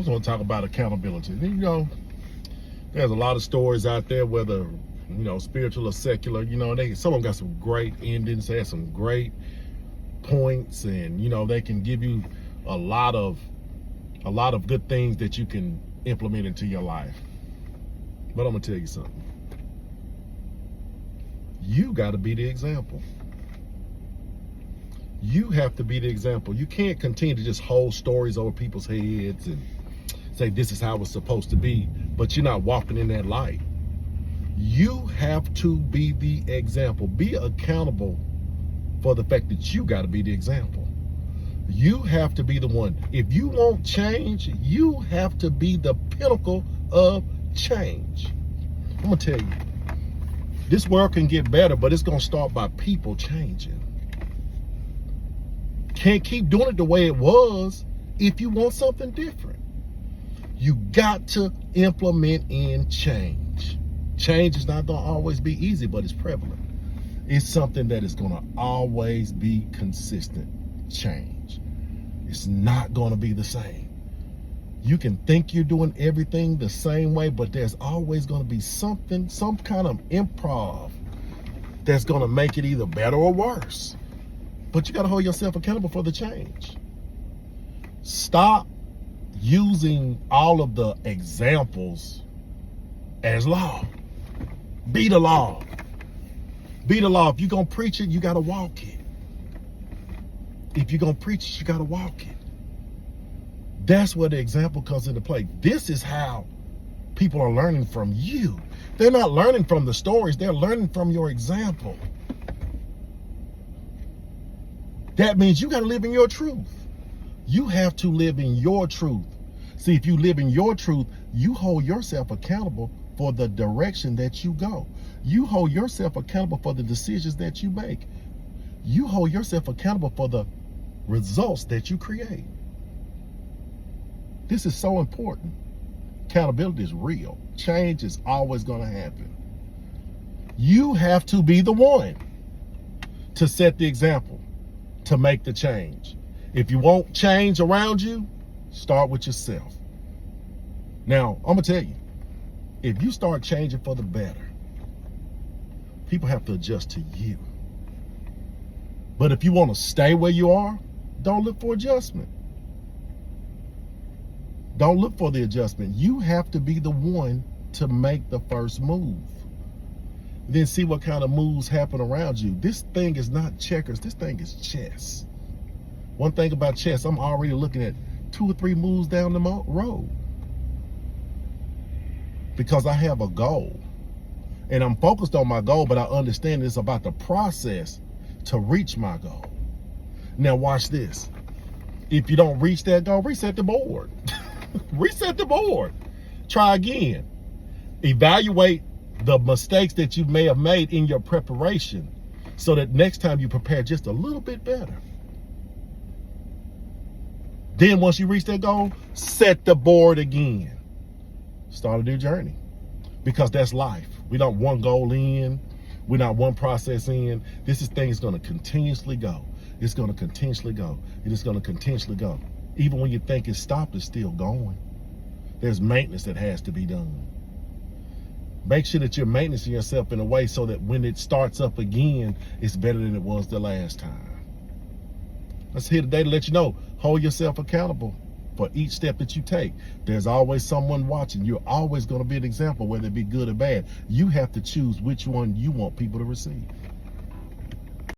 just want to talk about accountability. You know, there's a lot of stories out there, whether spiritual or secular. Some of them got some great endings. They have some great points, and they can give you a lot of good things that you can implement into your life. But I'm gonna tell you something. You got to be the example. You have to be the example. You can't continue to just hold stories over people's heads and say this is how it's supposed to be, but you're not walking in that light. You have to be the example. Be accountable for the fact that you got to be the example. You have to be the one. If you want change, you have to be the pinnacle of change. I'm going to tell you, this world can get better, but it's going to start by people changing. Can't keep doing it the way it was if you want something different. You got to implement in change. Change is not going to always be easy, but it's prevalent. It's something that is going to always be consistent change. It's not going to be the same. You can think you're doing everything the same way, but there's always going to be something, some kind of improv that's going to make it either better or worse. But you got to hold yourself accountable for the change. Stop using all of the examples as law. Be the law. Be the law. If you're going to preach it, you got to walk it. If you're going to preach it, you got to walk it. That's where the example comes into play. This is how people are learning from you. They're not learning from the stories. They're learning from your example. That means you got to live in your truth. You have to live in your truth. See, if you live in your truth, you hold yourself accountable for the direction that you go. You hold yourself accountable for the decisions that you make. You hold yourself accountable for the results that you create. This is so important. Accountability is real. Change is always going to happen. You have to be the one to set the example, to make the change. If you want change around you, start with yourself. Now, I'm going to tell you, if you start changing for the better, people have to adjust to you. But if you want to stay where you are, don't look for adjustment. Don't look for the adjustment. You have to be the one to make the first move. Then see what kind of moves happen around you. This thing is not checkers. This thing is chess. One thing about chess, I'm already looking at 2 or 3 moves down the road. Because I have a goal. And I'm focused on my goal, but I understand it's about the process to reach my goal. Now watch this. If you don't reach that goal, reset the board. Reset the board. Try again. Evaluate the mistakes that you may have made in your preparation so that next time you prepare just a little bit better. Then once you reach that goal, set the board again. Start a new journey, because that's life. We don't one goal in. We're not one process in. This thing is going to continuously go. It's going to continuously go. It is going to continuously go. Even when you think it's stopped, it's still going. There's maintenance that has to be done. Make sure that you're maintaining yourself in a way so that when it starts up again, it's better than it was the last time. Let's here today to let you know, hold yourself accountable for each step that you take. There's always someone watching. You're always going to be an example, whether it be good or bad. You have to choose which one you want people to receive.